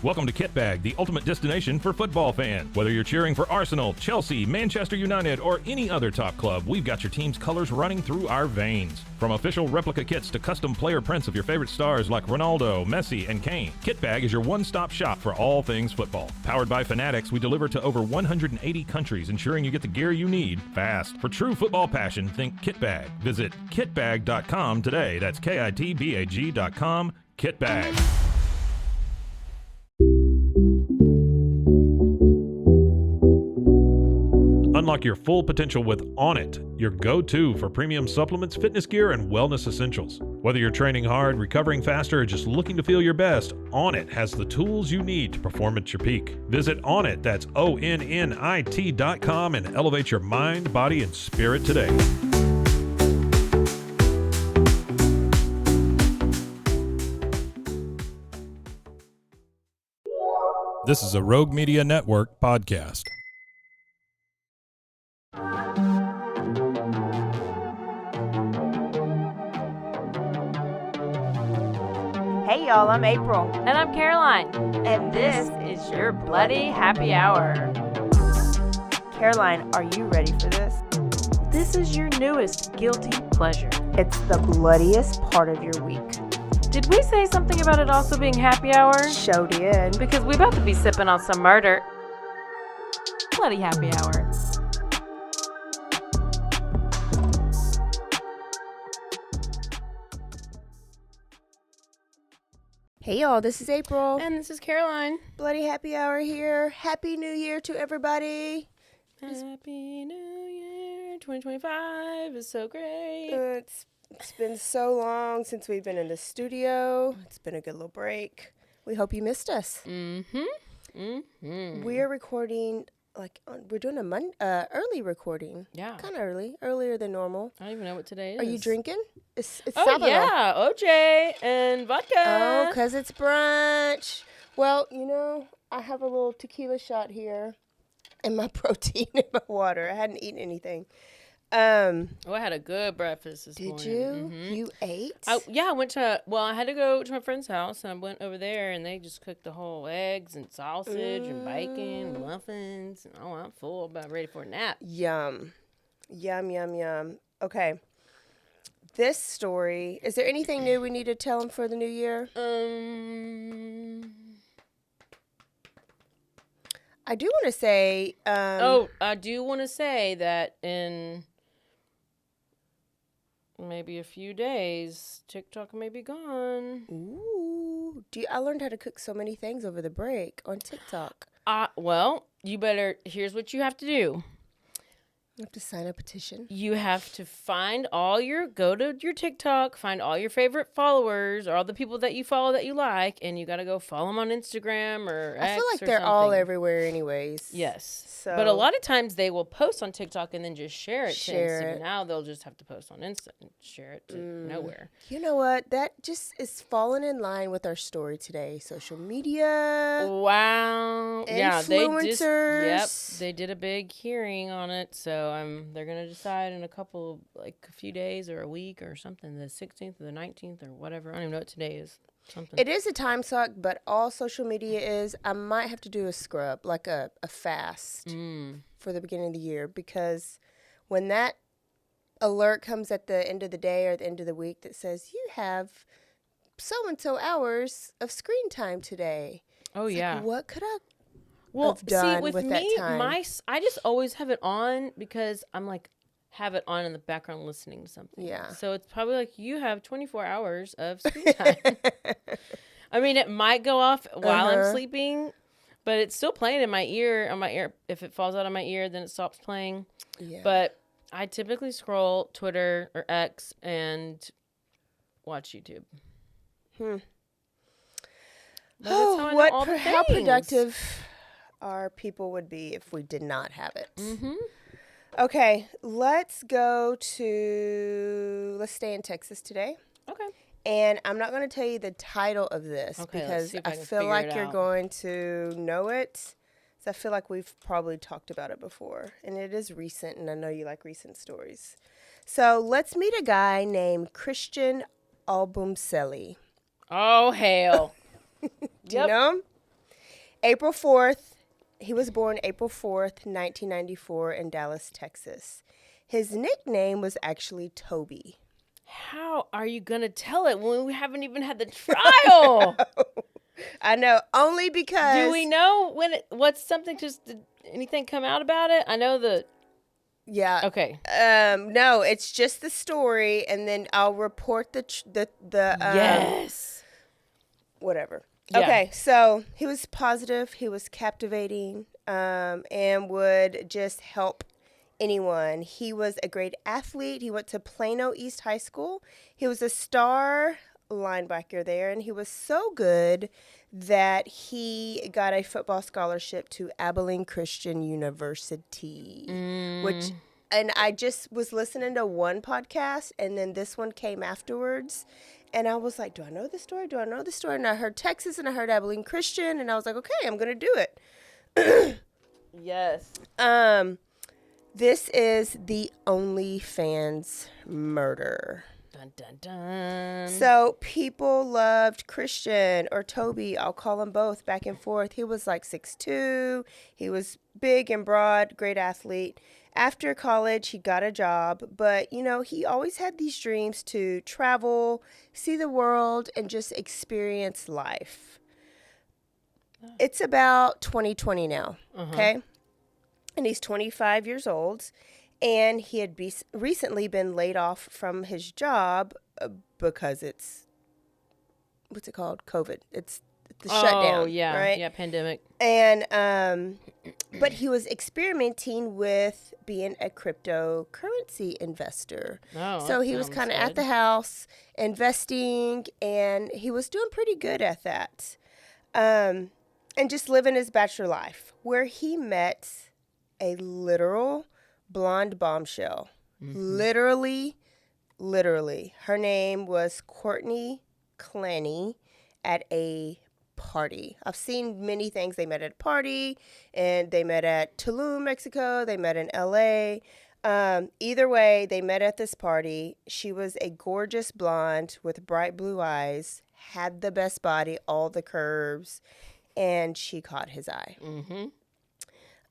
Welcome to Kit Bag, the ultimate destination for football fans. Whether you're cheering for Arsenal, Chelsea, Manchester United, or any other top club, we've got your team's colors running through our veins. From official replica kits to custom player prints of your favorite stars like Ronaldo, Messi, and Kane, Kit Bag is your one-stop shop for all things football. Powered by Fanatics, we deliver to over 180 countries, ensuring you get the gear you need fast. For true football passion, think Kit Bag. Visit kitbag.com today. That's kitbag.com. Kit Bag. Unlock your full potential with Onnit, your go-to for premium supplements, fitness gear, and wellness essentials. Whether you're training hard, recovering faster, or just looking to feel your best, Onnit has the tools you need to perform at your peak. Visit Onnit, that's ONNIT.com, and elevate your mind, body, and spirit today. This is a Rogue Media Network podcast. Hey y'all, I'm April. And I'm Caroline. And this is your Bloody Happy Hour. Caroline, are you ready for this? This is your newest guilty pleasure. It's the bloodiest part of your week. Did we say something about it also being happy hour? Show did. Because we about to be sipping on some murder. Bloody Happy Hour. Hey y'all, this is April. And this is Caroline. Bloody Happy Hour here. Happy New Year to everybody. Happy New Year. 2025 is so great. It's been so long since we've been in the studio. It's been a good little break. We hope you missed us. We're recording, we're doing a early recording. Yeah. Kind of earlier than normal. I don't even know what today is. Are you drinking? It's Oh, Sabado. yeah, OJ and vodka. Oh, because it's brunch. Well, I have a little tequila shot here and my protein in my water. I hadn't eaten anything. I had a good breakfast this morning. Did you? Mm-hmm. You ate? I had to go to my friend's house, and I went over there, and they just cooked the whole eggs and sausage and bacon and muffins. Oh, I'm full, about ready for a nap. Yum. Yum, yum, yum. Okay. This story, is there anything new we need to tell them for the new year? I do want to say... I do want to say that in maybe a few days, TikTok may be gone. Ooh. I learned how to cook so many things over the break on TikTok. Well, here's what you have to do. You have to sign a petition. You have to go to your TikTok, find all your favorite followers or all the people that you follow that you like, and you got to go follow them on Instagram or X. I feel like or they're something. all everywhere anyways. Yes. So, but a lot of times they will post on TikTok and then just share it to Share Instagram. it. Now they'll just have to post on Insta and share it to nowhere. You know what? That just is falling in line with our story today. Social media. Wow. Influencers. Yeah, they did a big hearing on it, so they're going to decide in a few days or a week or something, the 16th or the 19th or whatever. I don't even know what today is. Something. It is a time suck, but all social media is, I might have to do a scrub, like a fast for the beginning of the year, because when that alert comes at the end of the day or the end of the week that says, you have so-and-so hours of screen time today. Oh, it's yeah. like, what could I have done with that time? I just always have it on because I'm have it on in the background listening to something. Yeah. So it's probably you have 24 hours of screen time. I mean, it might go off while I'm sleeping, but it's still playing in my ear. On my ear, if it falls out of my ear, then it stops playing. Yeah. But I typically scroll Twitter or X and watch YouTube. How productive our people would be if we did not have it. Mm-hmm. Okay, let's stay in Texas today. Okay. And I'm not going to tell you the title of this because I feel like you're going to know it. So I feel like we've probably talked about it before. And it is recent, and I know you like recent stories. So let's meet a guy named Christian Obumseli. Oh, hell. Do you know him? April 4th. He was born April 4th, 1994 in Dallas, Texas. His nickname was actually Toby. How are you going to tell it when we haven't even had the trial? I know. Only because... Do we know what's something, anything come out about it? I know the... Yeah. Okay. No, it's just the story, and then I'll report the yes. Whatever. Yeah. Okay, so he was positive, he was captivating, and would just help anyone. He was a great athlete. He went to Plano East High School. He was a star linebacker there, and he was so good that he got a football scholarship to Abilene Christian University, and I just was listening to one podcast, and then this one came afterwards, and I was like, do I know this story? Do I know this story? And I heard Texas, and I heard Abilene Christian, and I was like, okay, I'm going to do it. Yes. This is the OnlyFans murder. Dun, dun, dun. So people loved Christian or Toby. I'll call them both back and forth. He was like 6'2". He was big and broad, great athlete. After college, he got a job. But, you know, he always had these dreams to travel, see the world, and just experience life. It's about 2020 now, okay? And he's 25 years old. And he had recently been laid off from his job because it's, what's it called? COVID. It's the shutdown. Oh, yeah. Right? Yeah, pandemic. And, but he was experimenting with being a cryptocurrency investor. Oh, so he was kind of at the house investing, and he was doing pretty good at that. And just living his bachelor life, where he met a literal blonde bombshell. Literally. Her name was Courtney Clenney at a party. I've seen many things. They met at a party, and they met at Tulum, Mexico. They met in LA. Either way, they met at this party. She was a gorgeous blonde with bright blue eyes, had the best body, all the curves, and she caught his eye.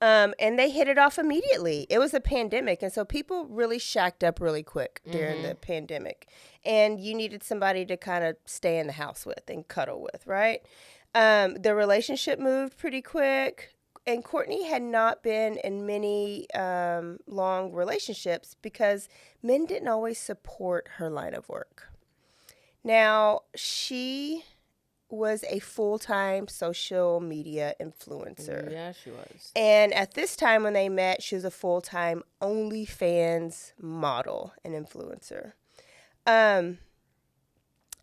And they hit it off immediately. It was a pandemic, and so people really shacked up really quick during the pandemic. And you needed somebody to kind of stay in the house with and cuddle with, right? The relationship moved pretty quick, and Courtney had not been in many long relationships because men didn't always support her line of work. Now, she was a full-time social media influencer. Yeah, she was. And at this time when they met, she was a full-time OnlyFans model and influencer. And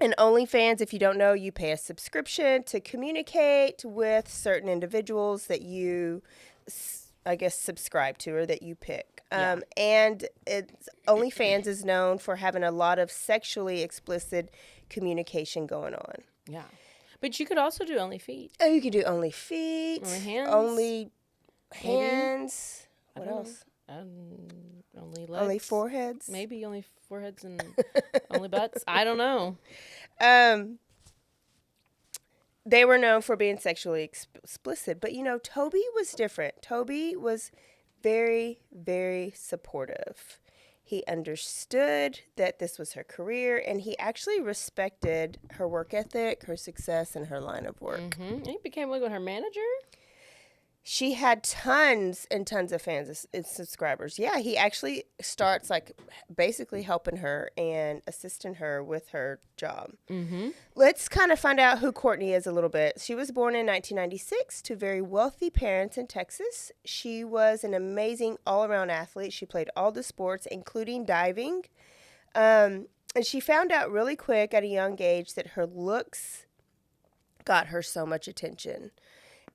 OnlyFans, if you don't know, you pay a subscription to communicate with certain individuals that you, I guess, subscribe to or that you pick. And OnlyFans is known for having a lot of sexually explicit communication going on. Yeah. But you could also do only feet. Oh, you could do only feet. Only hands. Only hands. What else? Only legs. Only foreheads. Maybe only foreheads and only butts. I don't know. They were known for being sexually explicit. But, you know, Toby was different. Toby was very, very supportive. He understood that this was her career, and he actually respected her work ethic, her success, and her line of work. He became like her manager? She had tons and tons of fans and subscribers. Yeah, he actually starts like basically helping her and assisting her with her job. Let's kind of find out who Courtney is a little bit. She was born in 1996 to very wealthy parents in Texas. She was an amazing all-around athlete. She played all the sports, including diving. And she found out really quick at a young age that her looks got her so much attention.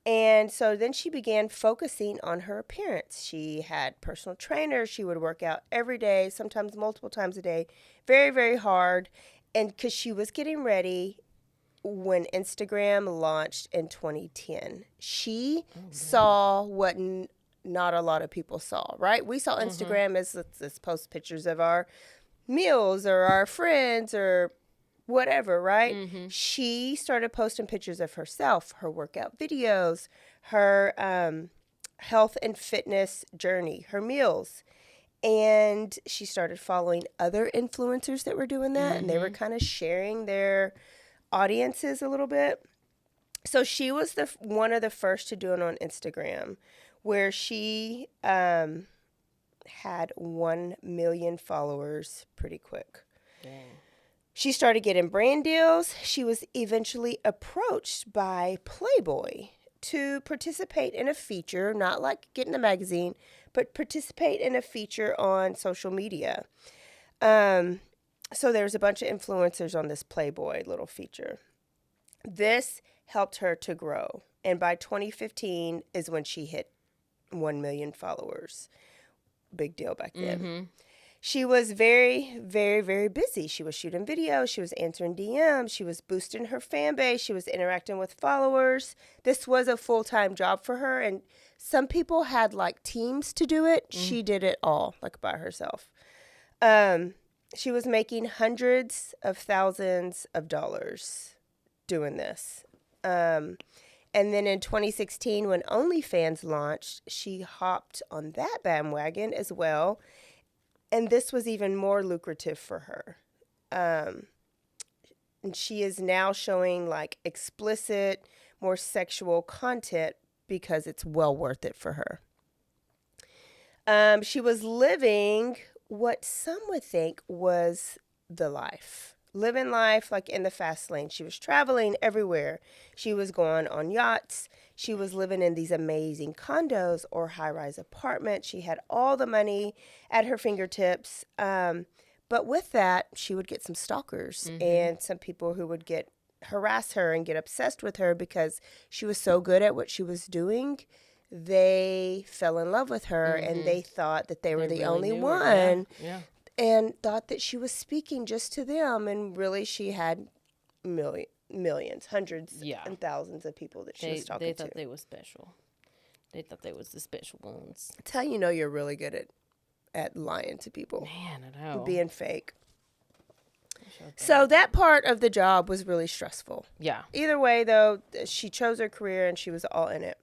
And so then she began focusing on her appearance. She had personal trainers. She would work out every day, sometimes multiple times a day, very, very hard. And because she was getting ready when Instagram launched in 2010, she saw what not a lot of people saw, right? We saw Instagram as let's post pictures of our meals or our friends or whatever, right? Mm-hmm. She started posting pictures of herself, her workout videos, her health and fitness journey, her meals. And she started following other influencers that were doing that, and they were kind of sharing their audiences a little bit. So she was one of the first to do it on Instagram, where she had 1 million followers pretty quick. Dang. She started getting brand deals. She was eventually approached by Playboy to participate in a feature, not like getting a magazine, but participate in a feature on social media. So there's a bunch of influencers on this Playboy little feature. This helped her to grow. And by 2015 is when she hit 1 million followers. Big deal back then. Mm-hmm. She was very, very, very busy. She was shooting videos. She was answering DMs. She was boosting her fan base. She was interacting with followers. This was a full-time job for her. And some people had like teams to do it. She did it all like by herself. She was making hundreds of thousands of dollars doing this. And then in 2016, when OnlyFans launched, she hopped on that bandwagon as well. And this was even more lucrative for her. And she is now showing like explicit, more sexual content because it's well worth it for her. She was living what some would think was the life. Living life like in the fast lane. She was traveling everywhere. She was going on yachts. She was living in these amazing condos or high-rise apartments. She had all the money at her fingertips. But with that, she would get some stalkers and some people who would harass her and get obsessed with her because she was so good at what she was doing. They fell in love with her and they thought that they were the only one. Yeah. And thought that she was speaking just to them, and really she had millions, hundreds and thousands of people that she was talking to. They thought they were special. They thought they was the special ones. That's how you know you're really good at lying to people. Man, I know. Being fake. So that part of the job was really stressful. Yeah. Either way, though, she chose her career and she was all in it.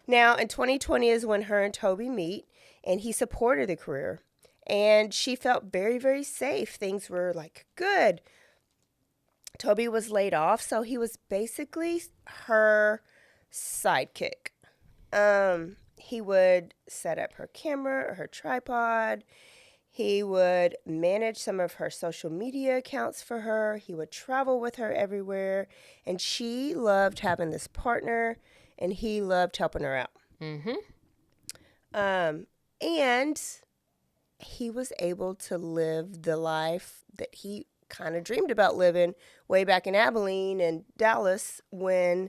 Now, in 2020 is when her and Toby meet, and he supported the career. And she felt very, very safe. Things were like good. Toby was laid off, so he was basically her sidekick. He would set up her camera or her tripod. He would manage some of her social media accounts for her. He would travel with her everywhere. And she loved having this partner, and he loved helping her out. And he was able to live the life that he kind of dreamed about living way back in Abilene and Dallas when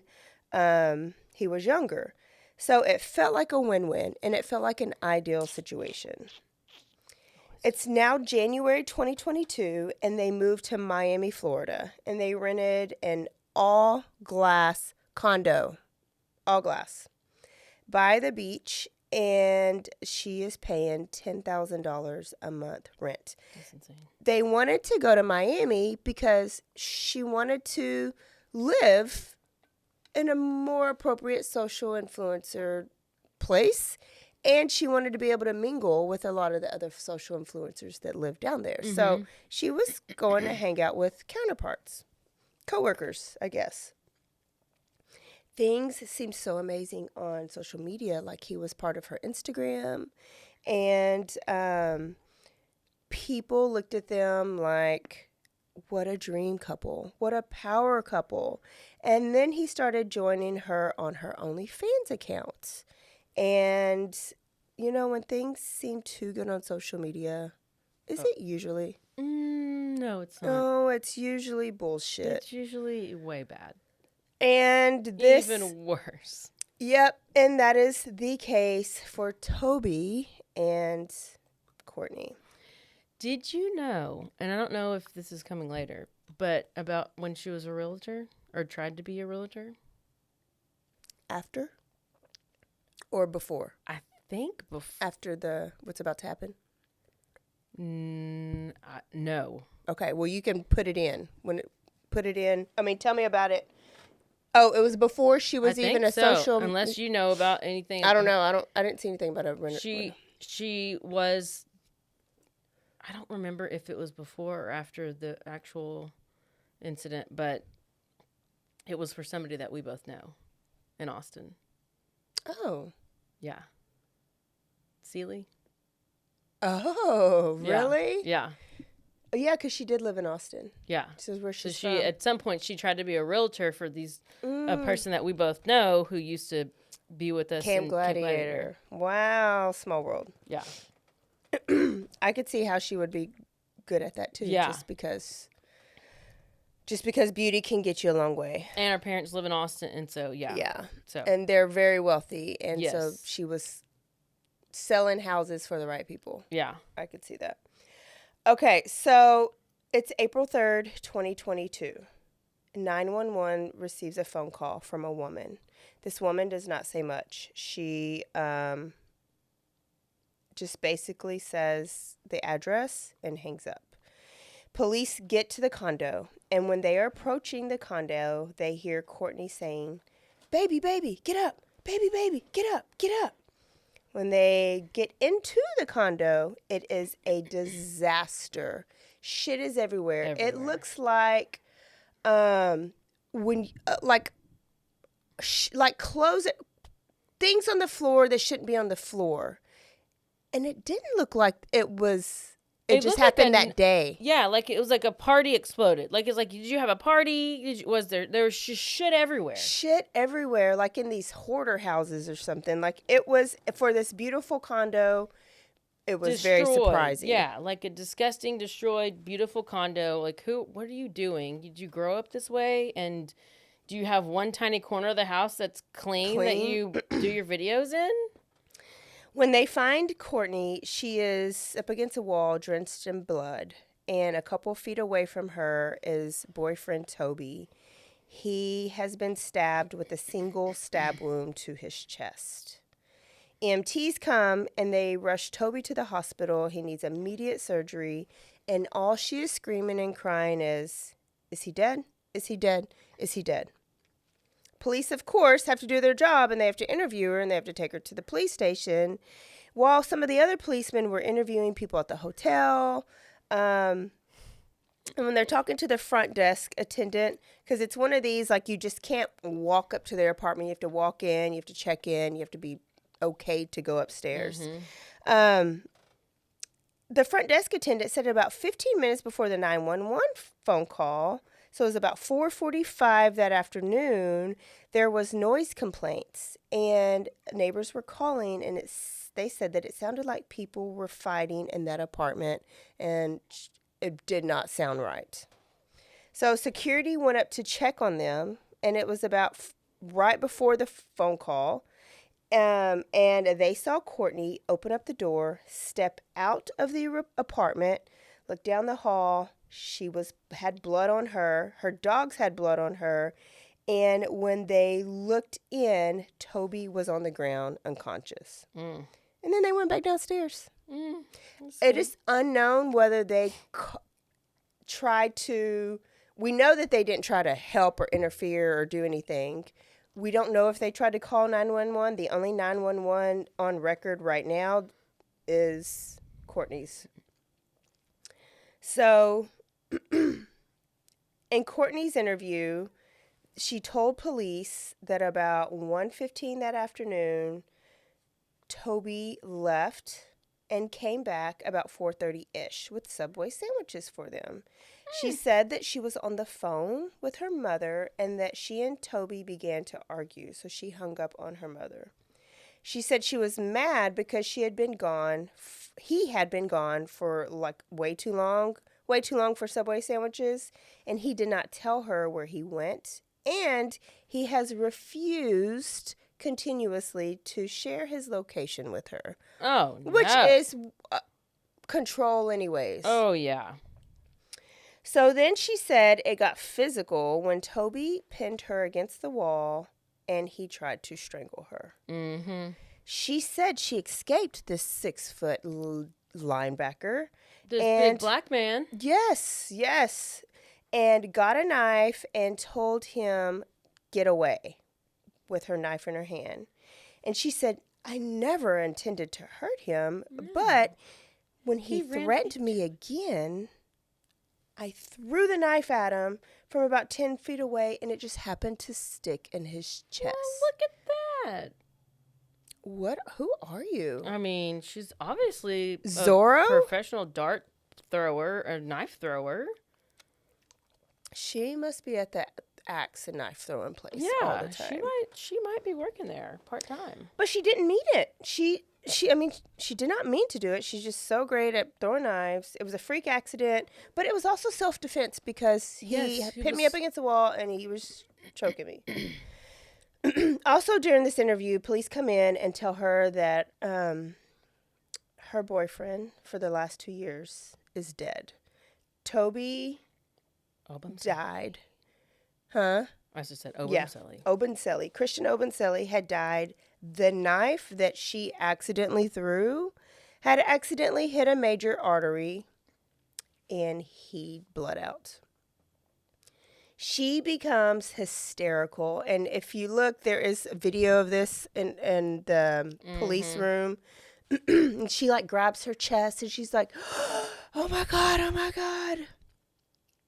he was younger. So it felt like a win-win, and it felt like an ideal situation. It's now January 2022, and they moved to Miami, Florida, and they rented an all-glass condo, all glass, by the beach. And she is paying $10,000 a month rent. That's insane. They wanted to go to Miami because she wanted to live in a more appropriate social influencer place. And she wanted to be able to mingle with a lot of the other social influencers that live down there. So she was going to hang out with counterparts, coworkers, I guess. Things seemed so amazing on social media, like he was part of her Instagram, and people looked at them like, what a dream couple, what a power couple. And then he started joining her on her OnlyFans account. And, you know, when things seem too good on social media, is it usually? No, it's not. No, it's usually bullshit. It's usually way bad. And this even worse. Yep, and that is the case for Toby and Courtney. Did you know, and I don't know if this is coming later, but about when she was a realtor or tried to be a realtor? After? Or before? I think before. After what's about to happen? No. Okay, well, you can put it in. put it in. I mean, tell me about it. Oh, it was before she was even a social. Unless you know about anything. I don't know. I didn't see anything about her. She was. I don't remember if it was before or after the actual incident, but it was for somebody that we both know in Austin. Oh. Yeah. Seeley. Oh, really? Yeah. Yeah, because she did live in Austin. Yeah. This is where she's so from. At some point, she tried to be a realtor for a person that we both know who used to be with us Camp in Gladiator. Wow, small world. Yeah. I could see how she would be good at that too. Yeah. Just because beauty can get you a long way. And her parents live in Austin, and so Yeah. So and they're very wealthy, and Yes. so she was selling houses for the right people. Yeah. I could see that. Okay, so it's April 3rd, 2022. 911 receives a phone call from a woman. This woman does not say much. She just basically says the address and hangs up. Police get to the condo, and when they are approaching the condo, they hear Courtney saying, "Baby, baby, get up. Baby, baby, get up, get up." When they get into the condo, it is a disaster. Shit is everywhere. It looks like clothes, things on the floor that shouldn't be on the floor. And it didn't look like it just happened that day. Yeah, like it was like a party exploded. Like it's like, did you have a party? There was just shit everywhere. Shit everywhere, like in these hoarder houses or something. Like it was for this beautiful condo. It was very surprising. Yeah, like a disgusting, destroyed, beautiful condo. Like what are you doing? Did you grow up this way? And do you have one tiny corner of the house that's clean? That you do your videos in? When they find Courtney, she is up against a wall, drenched in blood. And a couple feet away from her is boyfriend Toby. He has been stabbed with a single stab wound to his chest. EMTs come and they rush Toby to the hospital. He needs immediate surgery. And all she is screaming and crying is he dead? Is he dead? Is he dead? Police, of course, have to do their job, and they have to interview her, and they have to take her to the police station, while some of the other policemen were interviewing people at the hotel. And when they're talking to the front desk attendant, because it's one of these, like, you just can't walk up to their apartment. You have to walk in, you have to check in, you have to be okay to go upstairs. Mm-hmm. The front desk attendant said about 15 minutes before the 911 phone call, so it was about 4:45 that afternoon, there was noise complaints, and neighbors were calling, and they said that it sounded like people were fighting in that apartment, and it did not sound right. So security went up to check on them, and it was about right before the phone call, and they saw Courtney open up the door, step out of the apartment, look down the hall. She had blood on her. Her dogs had blood on her. And when they looked in, Toby was on the ground unconscious. And then they went back downstairs. It is unknown whether they tried to... We know that they didn't try to help or interfere or do anything. We don't know if they tried to call 911. The only 911 on record right now is Courtney's. So, in Courtney's interview, she told police that about 1:15 that afternoon, Toby left and came back about 4:30-ish with Subway sandwiches for them. She said that she was on the phone with her mother and that she and Toby began to argue, so she hung up on her mother. She said she was mad because he had been gone for like way too long for Subway sandwiches, and he did not tell her where he went, and he has refused continuously to share his location with her. Oh, no. Which is control anyways. Oh, yeah. So then she said it got physical when Toby pinned her against the wall and he tried to strangle her. Mm-hmm. She said she escaped this 6-foot linebacker. This big black man. Yes. and got a knife and told him, get away, with her knife in her hand. And she said, I never intended to hurt him, but when he threatened me again, I threw the knife at him from about 10 feet away, and it just happened to stick in his chest. Well, look at that. What? Who are you? I mean, she's obviously Zorro? a professional dart thrower, a knife thrower. She must be at the axe and knife throwing place all the time. She might be working there part-time. But she didn't mean it. She did not mean to do it. She's just so great at throwing knives. It was a freak accident, but it was also self-defense because he pinned me up against the wall and he was choking me. Also, during this interview, police come in and tell her that her boyfriend for the last 2 years is dead. Toby died. Huh? I just said Obumseli. Yeah, Obumseli. Christian Obumseli had died. The knife that she accidentally threw had accidentally hit a major artery, and he bled out. She becomes hysterical, and if you look, there is a video of this in the police room. And she like grabs her chest, and she's like, "Oh my god! Oh my god!"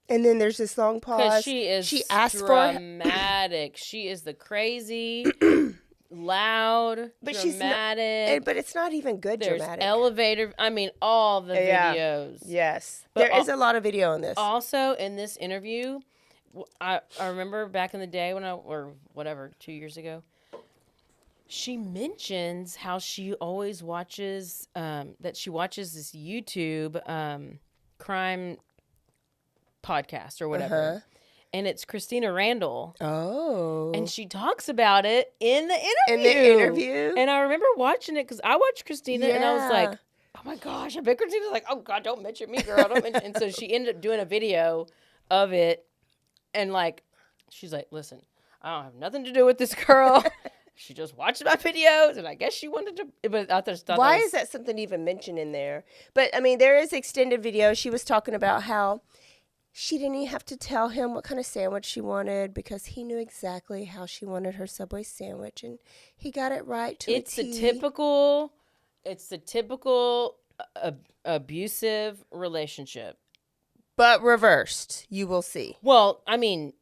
And then there's this long pause. She asks dramatic. She is the crazy, loud, but dramatic. But it's not even good There's dramatic. elevator. I mean, all the videos. Yes. But there is a lot of video on this. Also, in this interview, I remember back in the day when 2 years ago, she mentions how she always watches, that she watches this YouTube crime podcast or whatever. And it's Christina Randall. Oh. And she talks about it in the interview. And I remember watching it because I watched Christina and I was like, oh my gosh. I bet Christina's like, oh God, don't mention me, girl. Don't mention. And so she ended up doing a video of it. And like, she's like, listen, I don't have nothing to do with this girl. She just watched my videos and I guess she wanted to. But I just thought why is that something even mentioned in there? But I mean, there is extended video. She was talking about how she didn't even have to tell him what kind of sandwich she wanted because he knew exactly how she wanted her Subway sandwich, and he got it right to a T. It's the typical abusive relationship, but reversed. You will see. Well, I mean,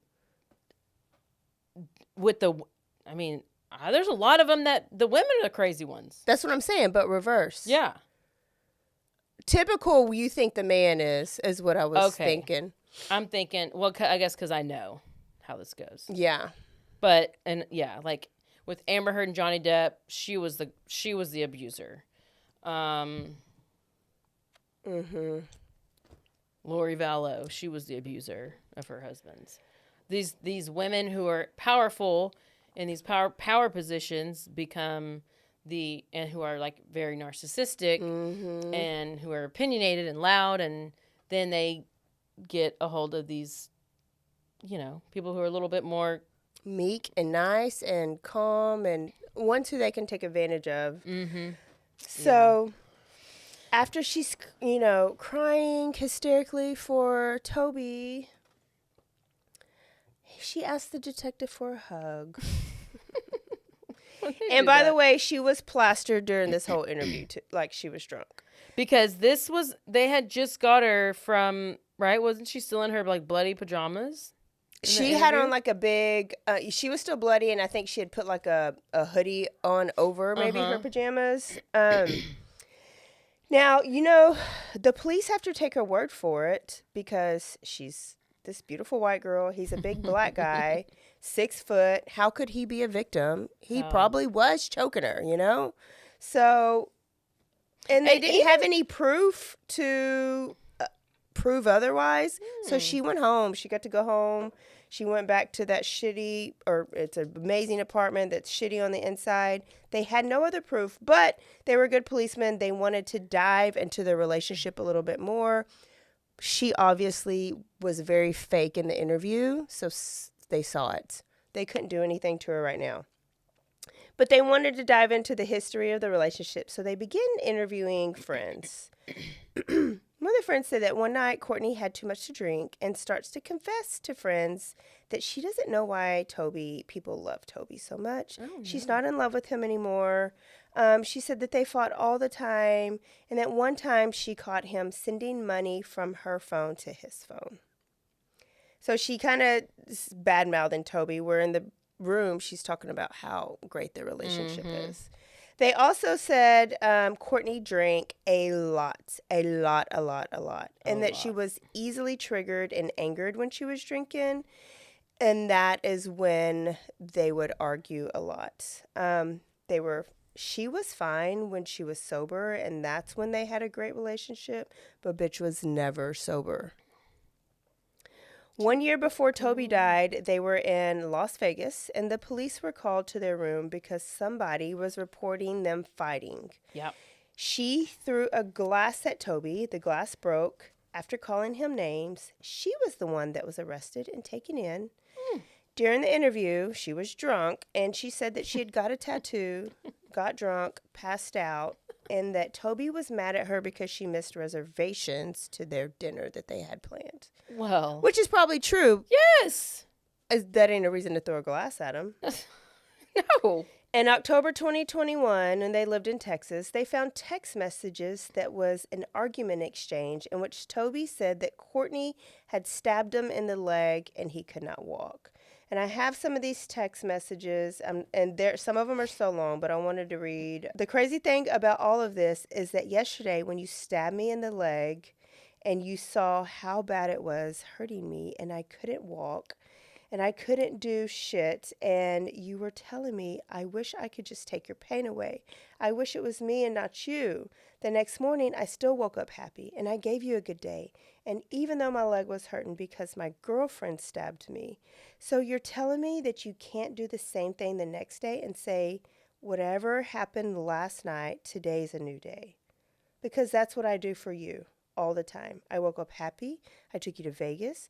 there's a lot of them that the women are the crazy ones. That's what I'm saying, but reverse. Yeah. Typical, you think the man is what I was thinking. I'm thinking, well, I guess because I know how this goes. Yeah. But, like with Amber Heard and Johnny Depp, she was the abuser. Lori Vallow, she was the abuser of her husbands. These women who are powerful in these power positions become and who are like very narcissistic and who are opinionated and loud, and then they get a hold of these, people who are a little bit more meek and nice and calm and ones who they can take advantage of. So after she's, crying hysterically for Toby, she asked the detective for a hug. And by the way, she was plastered during this whole interview, too, like she was drunk. Because they had just got her from, right? Wasn't she still in her like bloody pajamas? She had on like a big, she was still bloody, and I think she had put like a hoodie on over maybe her pajamas. Now, the police have to take her word for it because she's this beautiful white girl. He's a big black guy, 6 foot. How could he be a victim? He probably was choking her, So, and they didn't have any proof to prove otherwise. So she went home. She got to go home. She went back to that it's an amazing apartment that's shitty on the inside. They had no other proof, but they were good policemen. They wanted to dive into the relationship a little bit more. She obviously was very fake in the interview, so they saw it. They couldn't do anything to her right now. But they wanted to dive into the history of the relationship, so they begin interviewing friends. One of of the friends said that one night Courtney had too much to drink and starts to confess to friends that she doesn't know why people love Toby so much. Oh, She's no. not in love with him anymore. She said that they fought all the time, and that one time she caught him sending money from her phone to his phone. So she kind of bad-mouthing Toby. We're in the room. She's talking about how great their relationship is. They also said Courtney drank a lot. And that she was easily triggered and angered when she was drinking. And that is when they would argue a lot. She was fine when she was sober, and that's when they had a great relationship. But bitch was never sober. 1 year before Toby died, they were in Las Vegas, and the police were called to their room because somebody was reporting them fighting. Yep. She threw a glass at Toby. The glass broke. After calling him names, she was the one that was arrested and taken in. During the interview, she was drunk, and she said that she had got a tattoo, got drunk, passed out, and that Toby was mad at her because she missed reservations to their dinner that they had planned. Well. Which is probably true. Yes. That ain't a reason to throw a glass at him. No. In October 2021, when they lived in Texas, they found text messages that was an argument exchange in which Toby said that Courtney had stabbed him in the leg and he could not walk. And I have some of these text messages, and some of them are so long, but I wanted to read. The crazy thing about all of this is that yesterday when you stabbed me in the leg and you saw how bad it was hurting me and I couldn't walk and I couldn't do shit, and you were telling me, I wish I could just take your pain away. I wish it was me and not you. The next morning, I still woke up happy, and I gave you a good day. And even though my leg was hurting because my girlfriend stabbed me. So you're telling me that you can't do the same thing the next day and say, whatever happened last night, today's a new day. Because that's what I do for you all the time. I woke up happy. I took you to Vegas.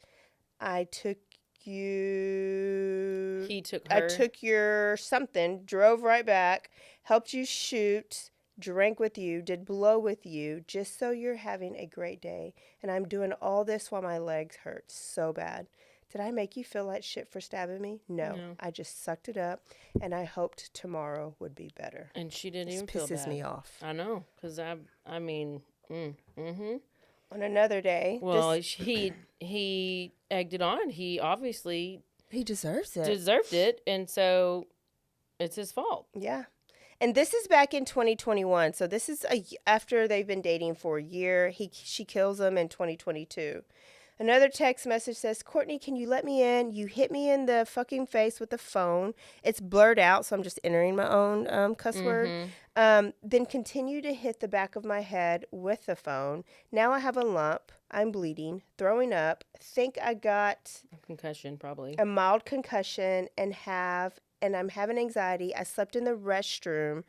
He took her. I took your something, drove right back, helped you shoot, drank with you, did blow with you, just so you're having a great day. And I'm doing all this while my legs hurt so bad. Did I make you feel like shit for stabbing me? No. I just sucked it up, and I hoped tomorrow would be better. And she didn't even feel bad. This pisses me off. I know, because I mean, On another day. Well, he egged it on. He obviously... He deserves it. Deserved it, and so it's his fault. Yeah. And this is back in 2021. So this is after they've been dating for a year. She kills him in 2022. Another text message says, Courtney, can you let me in? You hit me in the fucking face with the phone. It's blurred out, so I'm just entering my own cuss word. Then continue to hit the back of my head with the phone. Now I have a lump. I'm bleeding, throwing up. Think I got a concussion, probably. A mild concussion, and I'm having anxiety. I slept in the restroom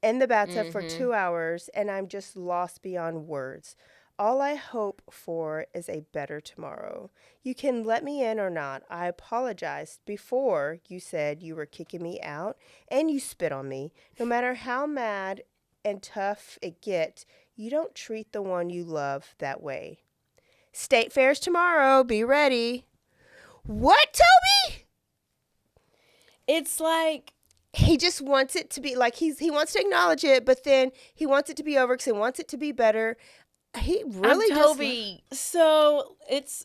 in the bathtub for 2 hours, and I'm just lost beyond words. All I hope for is a better tomorrow. You can let me in or not. I apologized before you said you were kicking me out and you spit on me. No matter how mad and tough it gets, you don't treat the one you love that way. State fairs tomorrow. Be ready. What, Toby? It's like... He just wants it to be like he wants to acknowledge it, but then he wants it to be over because he wants it to be better. He really does. Toby. So it's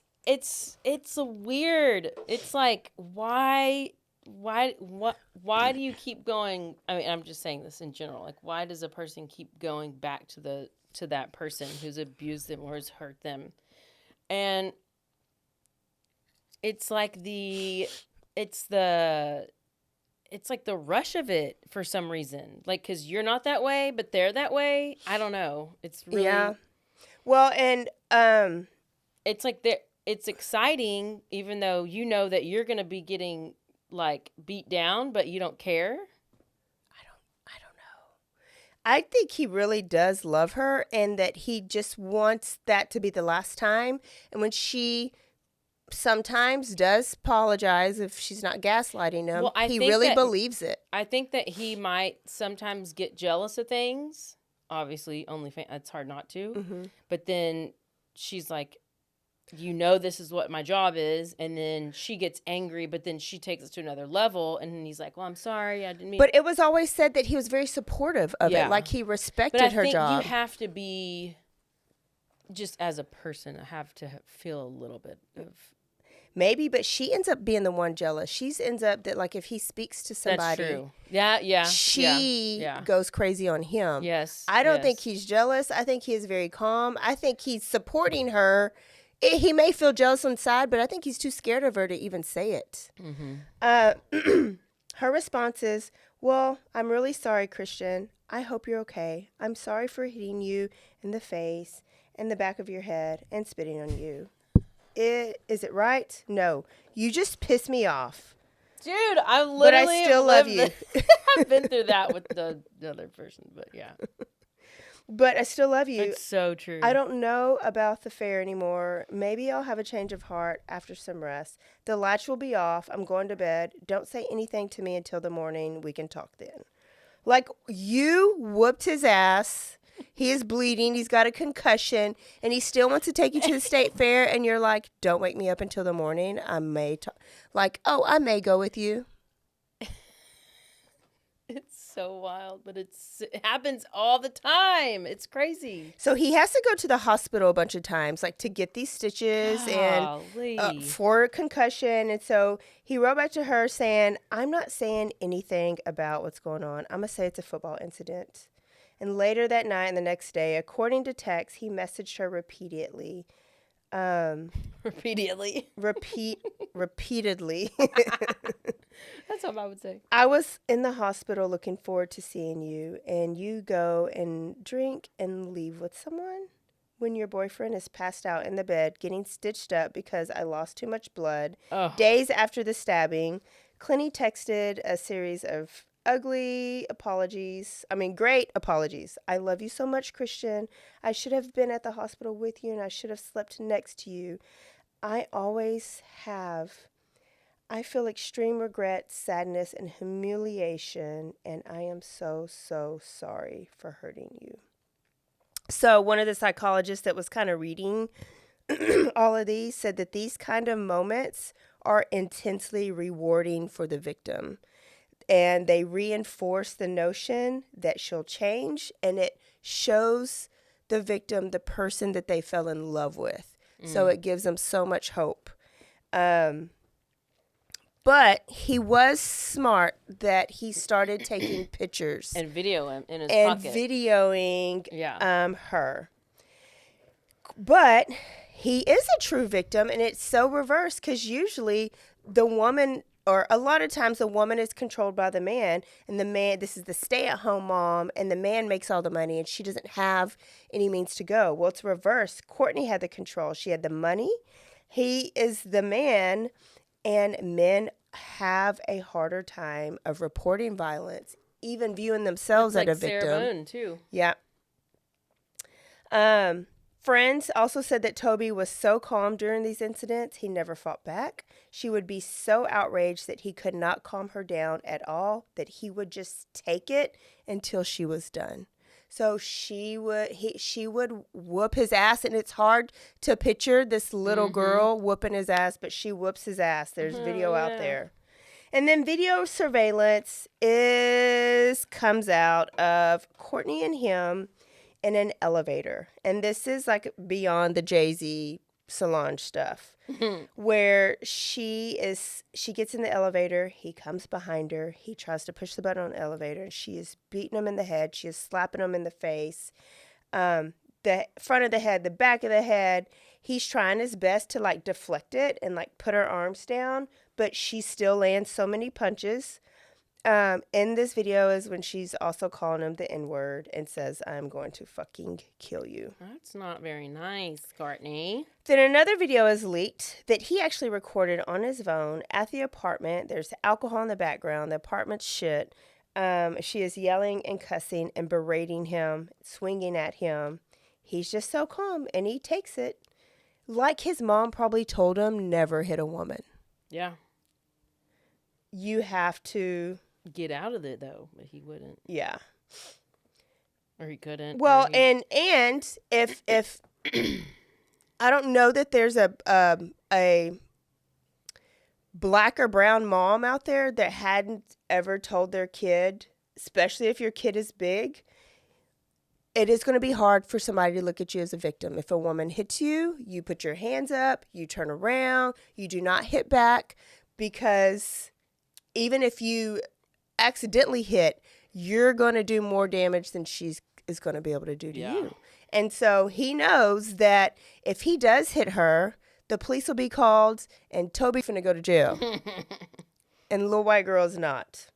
a weird. It's like why do you keep going? I mean, I'm just saying this in general. Like, why does a person keep going back to that person who's abused them or has hurt them? And it's like the rush of it for some reason. Like, because you're not that way, but they're that way. I don't know. It's really... Yeah. Well, and it's like it's exciting, even though you know that you're going to be getting, like, beat down, but you don't care. I don't know. I think he really does love her, and that he just wants that to be the last time. And when she... sometimes does apologize if she's not gaslighting him. Well, he really believes it. I think that he might sometimes get jealous of things. Obviously, it's hard not to. Mm-hmm. But then she's like, you know, this is what my job is. And then she gets angry, but then she takes it to another level. And then he's like, well, I'm sorry. I didn't mean. But it was always said that he was very supportive of Yeah. it. Like he respected but I her think job. you have to be, just as a person, have to feel a little bit of. Maybe, but she ends up being the one jealous. She ends up that, like, if he speaks to somebody. That's true. Yeah. She goes crazy on him. Yes. I don't think he's jealous. I think he is very calm. I think he's supporting her. He may feel jealous inside, but I think he's too scared of her to even say it. Mm-hmm. Her response is, well, I'm really sorry, Christian. I hope you're okay. I'm sorry for hitting you in the face and the back of your head and spitting on you. Is it right? No. You just piss me off. Dude, I literally. But I still love you. I've been through that with the other person, but yeah. But I still love you. It's so true. I don't know about the fair anymore. Maybe I'll have a change of heart after some rest. The lights will be off. I'm going to bed. Don't say anything to me until the morning. We can talk then. Like, you whooped his ass. He is bleeding. He's got a concussion. And he still wants to take you to the state fair. And you're like, don't wake me up until the morning. I may I may go with you. It's so wild, but it happens all the time. It's crazy. So he has to go to the hospital a bunch of times, like to get these stitches and for concussion. And so he wrote back to her saying, I'm not saying anything about what's going on. I'm going to say it's a football incident. And later that night and the next day, according to text, he messaged her repeatedly. Repeatedly. Repeatedly. That's what I would say. I was in the hospital looking forward to seeing you, and you go and drink and leave with someone when your boyfriend is passed out in the bed getting stitched up because I lost too much blood. Oh. Days after the stabbing, Clenney texted a series of great apologies. I love you so much, Christian. I should have been at the hospital with you, and I should have slept next to you. I always have. I feel extreme regret, sadness, and humiliation, and I am so, so sorry for hurting you. So one of the psychologists that was kind of reading all of these said that these kind of moments are intensely rewarding for the victim. And they reinforce the notion that she'll change, and it shows the victim the person that they fell in love with. So it gives them so much hope. But he was smart that he started taking pictures. And video him in his and pocket. Videoing her. But he is a true victim, and it's so reversed because usually the woman, or a lot of times the woman is controlled by the man, and the man, this is the stay-at-home mom, and the man makes all the money, and she doesn't have any means to go. Well, it's reversed. Courtney had the control. She had the money. He is the man, and men have a harder time of reporting violence, even viewing themselves as a victim. Sarah Boone, too. Yeah. Friends also said that Toby was so calm during these incidents, he never fought back. She would be so outraged that he could not calm her down at all, that he would just take it until she was done. So she would whoop his ass, and it's hard to picture this little girl whooping his ass, but she whoops his ass. There's video out there. And then video surveillance comes out of Courtney and him in an elevator. And this is like beyond the Jay-Z Solange stuff, where she gets in the elevator, he comes behind her, he tries to push the button on the elevator, and she is beating him in the head, she is slapping him in the face, the front of the head, the back of the head. He's trying his best to like deflect it and like put her arms down, but she still lands so many punches. In this video is when she's also calling him the N-word and says, I'm going to fucking kill you. That's not very nice, Courtney. Then another video is leaked that he actually recorded on his phone at the apartment. There's alcohol in the background. The apartment's shit. She is yelling and cussing and berating him, swinging at him. He's just so calm, and he takes it. Like his mom probably told him, never hit a woman. Yeah. You have to get out of it, though, but he wouldn't. Yeah. Or he couldn't. Well, and if I don't know that there's a black or brown mom out there that hadn't ever told their kid, especially if your kid is big, it is going to be hard for somebody to look at you as a victim. If a woman hits you, you put your hands up, you turn around, you do not hit back, because even if you accidentally hit, you're going to do more damage than she is going to be able to do to you. And so he knows that if he does hit her, the police will be called and Toby's going to go to jail. And little white girl is not.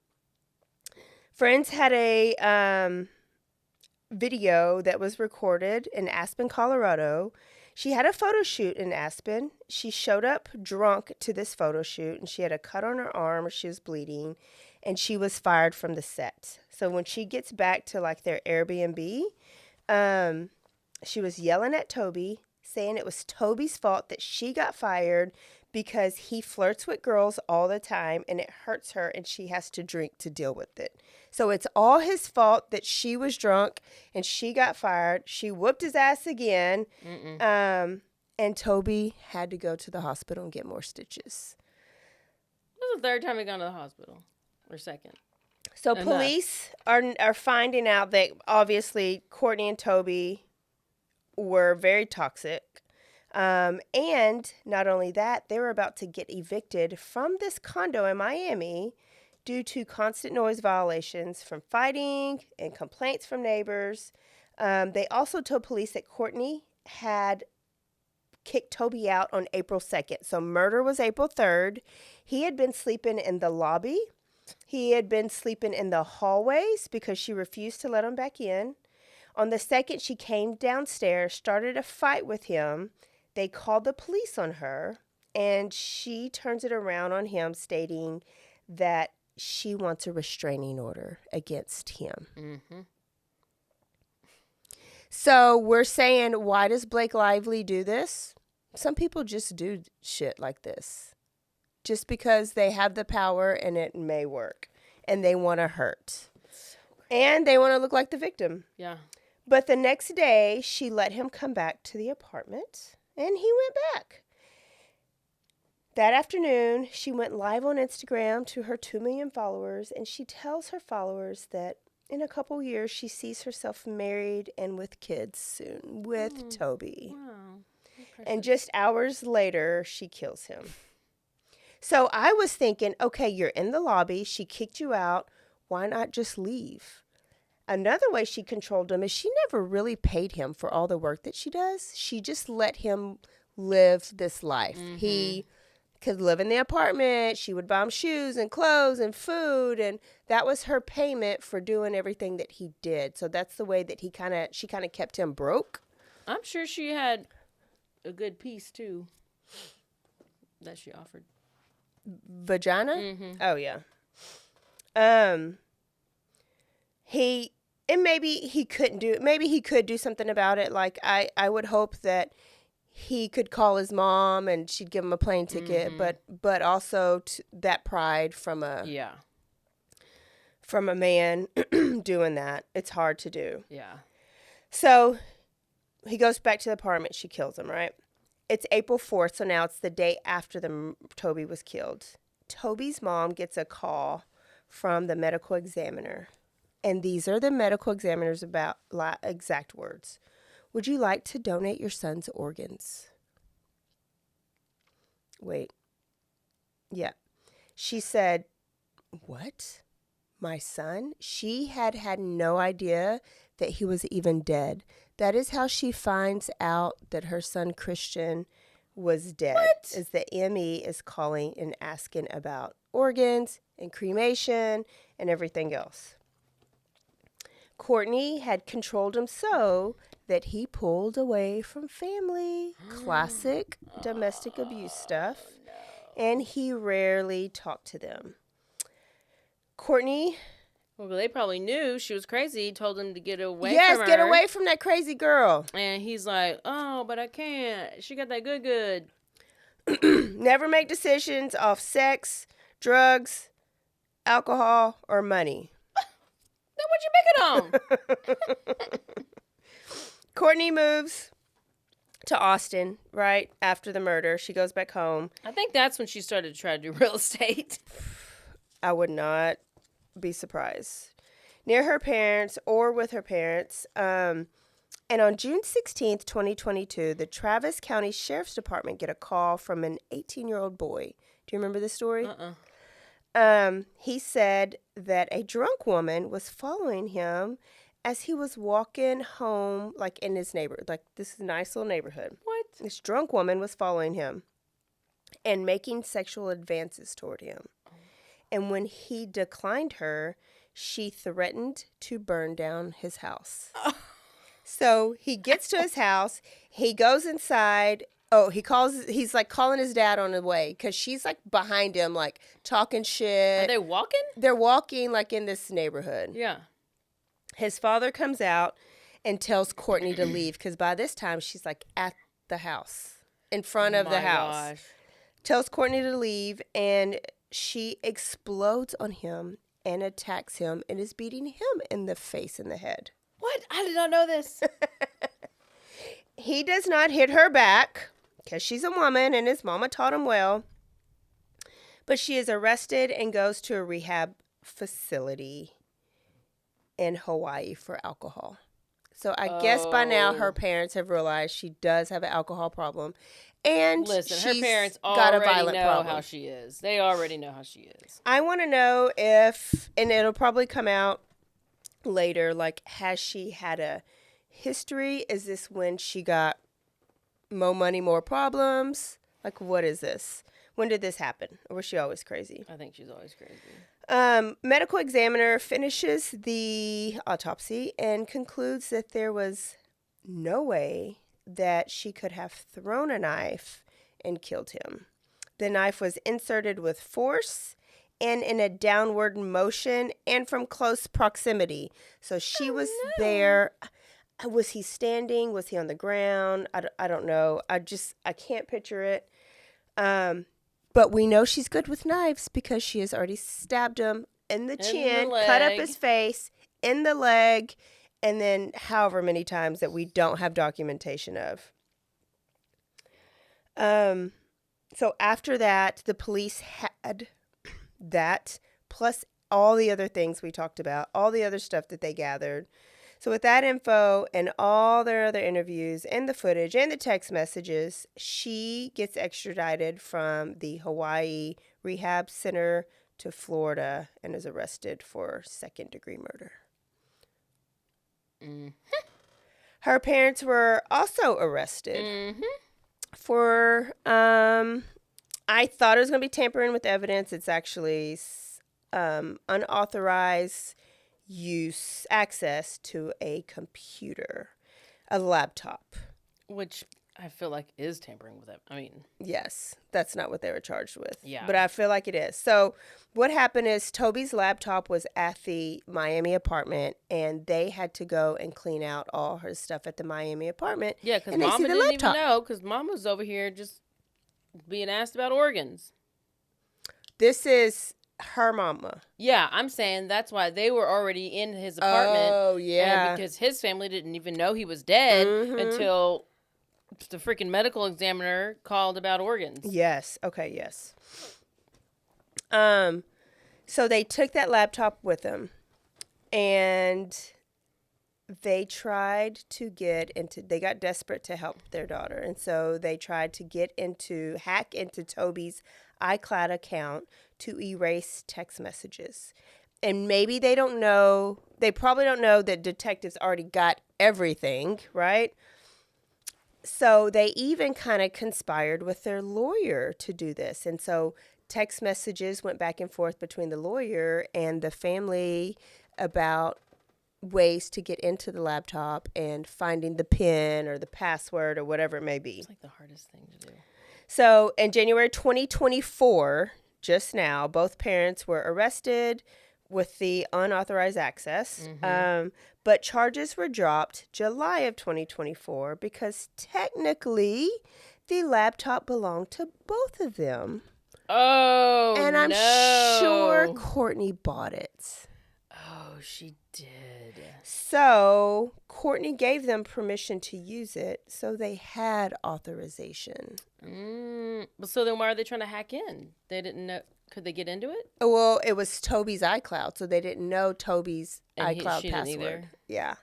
Friends had a video that was recorded in Aspen, Colorado. She had a photo shoot in Aspen. She showed up drunk to this photo shoot, and she had a cut on her arm. She was bleeding, and she was fired from the set. So when she gets back to like their Airbnb, she was yelling at Toby, saying it was Toby's fault that she got fired because he flirts with girls all the time and it hurts her and she has to drink to deal with it. So it's all his fault that she was drunk and she got fired. She whooped his ass again. And Toby had to go to the hospital and get more stitches. This is the third time he gone to the hospital. Or second. So police are finding out that obviously Courtney and Toby were very toxic. And not only that, they were about to get evicted from this condo in Miami due to constant noise violations from fighting and complaints from neighbors. They also told police that Courtney had kicked Toby out on April 2nd. So murder was April 3rd. He had been sleeping in the lobby. He had been sleeping in the hallways because she refused to let him back in. On the 2nd, she came downstairs, started a fight with him. They called the police on her, and she turns it around on him, stating that she wants a restraining order against him. Mm-hmm. So we're saying, why does Blake Lively do this? Some people just do shit like this just because they have the power and it may work, and they want to hurt. And they want to look like the victim. Yeah. But the next day, she let him come back to the apartment, and he went back. That afternoon, she went live on Instagram to her 2 million followers, and she tells her followers that in a couple years, she sees herself married and with kids soon with Toby. Wow. And just hours later, she kills him. So I was thinking, okay, you're in the lobby. She kicked you out. Why not just leave? Another way she controlled him is she never really paid him for all the work that she does. She just let him live this life. Mm-hmm. He could live in the apartment. She would buy him shoes and clothes and food, and that was her payment for doing everything that he did. So that's the way that she kind of kept him broke. I'm sure she had a good piece too that she offered. Vagina? Mm-hmm. Oh yeah. Maybe he could do something about it. Like I would hope that he could call his mom and she'd give him a plane ticket, but also that pride from a man doing that. It's hard to do. Yeah. So he goes back to the apartment. She kills him, right? It's April 4th, so now it's the day after Toby was killed. Toby's mom gets a call from the medical examiner. And these are the medical examiner's exact words. Would you like to donate your son's organs? Wait. Yeah. She said, what? My son? She had no idea that he was even dead. That is how she finds out that her son Christian was dead. What? Is the ME is calling and asking about organs and cremation and everything else. Courtney had controlled him so that he pulled away from family. Classic domestic abuse stuff. No. And he rarely talked to them. Courtney... Well, they probably knew she was crazy. Told him to get away from her. Yes, get away from that crazy girl. And he's like, oh, but I can't. She got that good. Never make decisions off sex, drugs, alcohol, or money. Then what'd you make it on? Courtney moves to Austin right after the murder. She goes back home. I think that's when she started to try to do real estate. I would not be surprised. Near her parents or with her parents. And on June 16th, 2022, the Travis County Sheriff's Department get a call from an 18-year-old boy. Do you remember this story? He said that a drunk woman was following him as he was walking home, like in his neighborhood. Like, this is a nice little neighborhood. What? This drunk woman was following him and making sexual advances toward him. And when he declined her, she threatened to burn down his house. So he gets to his house. He goes inside. Oh, he's like calling his dad on the way because she's like behind him, like talking shit. Are they walking? They're walking like in this neighborhood. Yeah. His father comes out and tells Courtney to leave because by this time she's like at the house, in front of the house. Gosh. Tells Courtney to leave, and she explodes on him and attacks him and is beating him in the face and the head. What? I did not know this. He does not hit her back because she's a woman and his mama taught him well. But she is arrested and goes to a rehab facility in Hawaii for alcohol. So I guess by now her parents have realized she does have an alcohol problem. And Listen, she's her parents got a already violent know problem. how she is. They already know how she is. I want to know if, and it'll probably come out later, like, has she had a history? Is this when she got more money, more problems? Like, what is this? When did this happen? Or was she always crazy? I think she's always crazy. Medical examiner finishes the autopsy and concludes that there was no way that she could have thrown a knife and killed him. The knife was inserted with force and in a downward motion and from close proximity. So she was there. Was he standing? Was he on the ground? I don't know. I can't picture it. But we know she's good with knives because she has already stabbed him in the chin, cut up his face, in the leg, and then however many times that we don't have documentation of. So after that, the police had that, plus all the other things we talked about, all the other stuff that they gathered. So with that info and all their other interviews and the footage and the text messages, she gets extradited from the Hawaii Rehab Center to Florida and is arrested for second-degree murder. Mm-hmm. Her parents were also arrested for, I thought it was going to be tampering with evidence. It's actually unauthorized access to a computer, a laptop. Which I feel like is tampering with it. I mean, yes, that's not what they were charged with. Yeah. But I feel like it is. So what happened is Toby's laptop was at the Miami apartment, and they had to go and clean out all her stuff at the Miami apartment. yeah, because Mama didn't even know, because Mama's over here just being asked about organs. This is her mama. Yeah, I'm saying that's why they were already in his apartment. Oh, yeah. And because his family didn't even know he was dead until the freaking medical examiner called about organs. Yes. Okay, yes. So they took that laptop with them, and they tried to they got desperate to help their daughter. And so they tried to hack into Toby's iCloud account to erase text messages. And maybe they probably don't know that detectives already got everything, right? So they even kind of conspired with their lawyer to do this. And so text messages went back and forth between the lawyer and the family about ways to get into the laptop and finding the PIN or the password or whatever it may be. It's like the hardest thing to do. So in January 2024, just now, both parents were arrested with the unauthorized access. But charges were dropped July of 2024 because technically the laptop belonged to both of them. Oh, and I'm no. sure Courtney bought it. Oh, she did. So Courtney gave them permission to use it, so they had authorization. So then why are they trying to hack in? They didn't know. Could they get into it? Well, it was Toby's iCloud, so they didn't know Toby's And iCloud she didn't password. either? Yeah.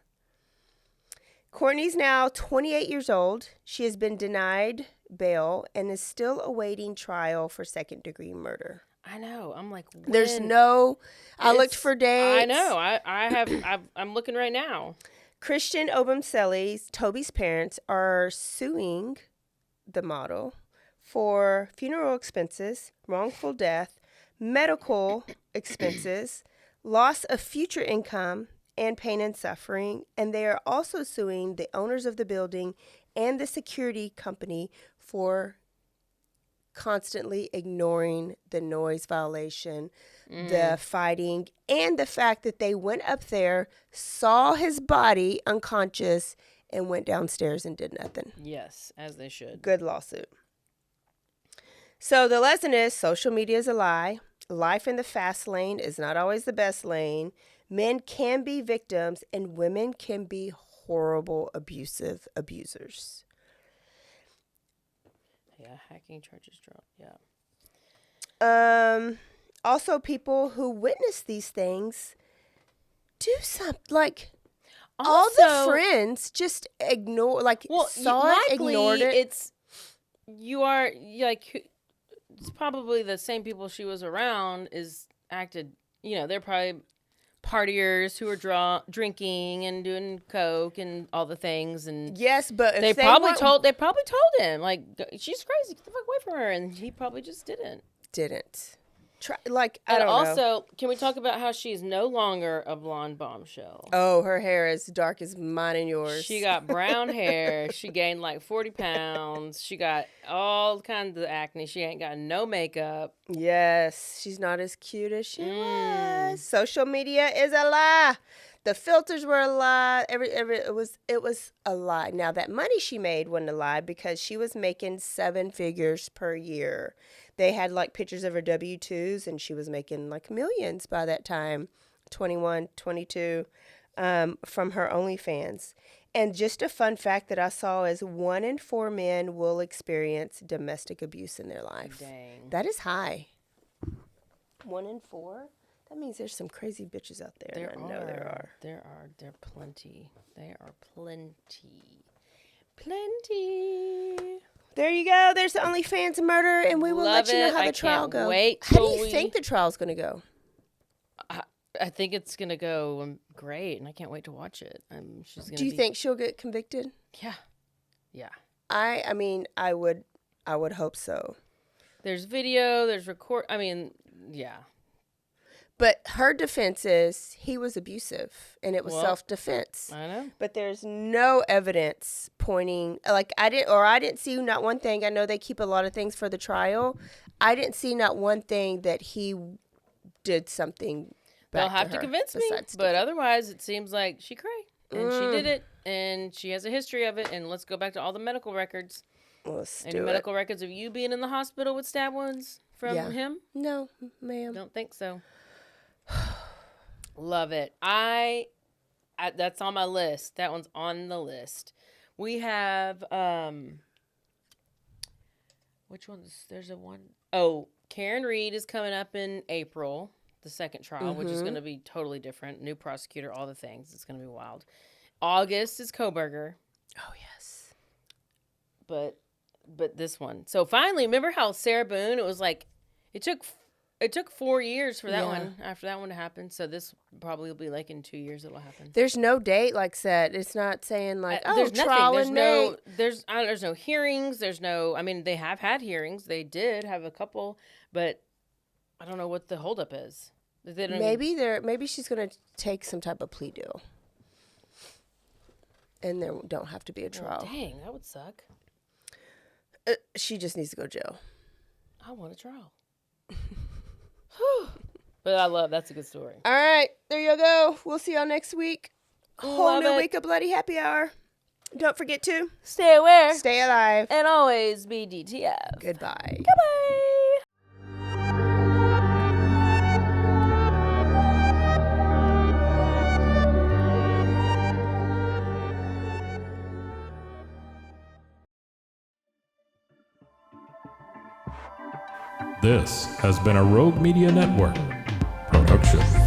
Courtney's now 28 years old. She has been denied bail and is still awaiting trial for second-degree murder. I know. I'm like, There's no. I looked for dates. I know. I'm looking right now. Christian Obumseli, Toby's parents, are suing the model for funeral expenses, wrongful death, medical expenses, loss of future income, and pain and suffering. And they are also suing the owners of the building and the security company for constantly ignoring the noise violation, the fighting, and the fact that they went up there, saw his body unconscious, and went downstairs and did nothing. Yes, as they should. Good lawsuit. So the lesson is social media is a lie. Life in the fast lane is not always the best lane. Men can be victims and women can be horrible, abusive abusers. Yeah, hacking charges dropped. Yeah. Also, people who witness these things do something like all the friends just ignore, like saw it, ignored it. It's it's probably the same people she was around is acted. You know, they're probably partiers who are drinking and doing coke and all the things. And yes, but if they probably told him like she's crazy, get the fuck away from her, and he probably just didn't. I don't know. Also, can we talk about how she's no longer a blonde bombshell? Oh, her hair is dark as mine and yours. She got brown hair. She gained like 40 pounds. She got all kinds of acne. She ain't got no makeup. Yes, she's not as cute as she was. Social media is a lie. The filters were a lie. It was a lie. Now that money she made wasn't a lie because she was making 7 figures per year. They had like pictures of her W-2s and she was making like millions by that time, 21, 22, from her OnlyFans. And just a fun fact that I saw is 1 in 4 men will experience domestic abuse in their life. Dang. That is high. 1 in 4? That means there's some crazy bitches out there. There are plenty. There are plenty. There you go. There's the OnlyFans murder, and we will let you know how the trial goes. How do you think the trial's going to go? I think it's going to go great, and I can't wait to watch it. Do you think she'll get convicted? Yeah. Yeah. I mean, I would hope so. There's video, there's record. I mean, yeah. But her defense is he was abusive, and it was self-defense. I know. But there's no evidence pointing, like I didn't see not one thing. I know they keep a lot of things for the trial. I didn't see not one thing that he did something back They'll have to convince me, but otherwise it seems like she cray, and she did it, and she has a history of it, and let's go back to all the medical records. Any medical records of you being in the hospital with stab wounds from him? No, ma'am. Don't think so. Love it. That's on my list. That one's on the list. We have which ones? There's a one. Oh, Karen Reed is coming up in April, the second trial, which is going to be totally different. New prosecutor, all the things. It's going to be wild. August is Koberger. Oh yes. But this one. So finally, remember how Sarah Boone? It was like it took 4 years for that one, after that one to happen. So this probably will be like in 2 years it'll happen. There's no date like set. It's not saying like, there's trial in May. There's no hearings. There's no, I mean, they have had hearings. They did have a couple, but I don't know what the holdup is. Maybe she's going to take some type of plea deal. And there don't have to be a trial. Dang, that would suck. She just needs to go to jail. I want a trial. But that's a good story. All right, there you go. We'll see y'all next week. Whole new week of Bloody Happy Hour. Don't forget to stay aware, stay alive, and always be DTF. Goodbye. Goodbye. This has been a Rogue Media Network production.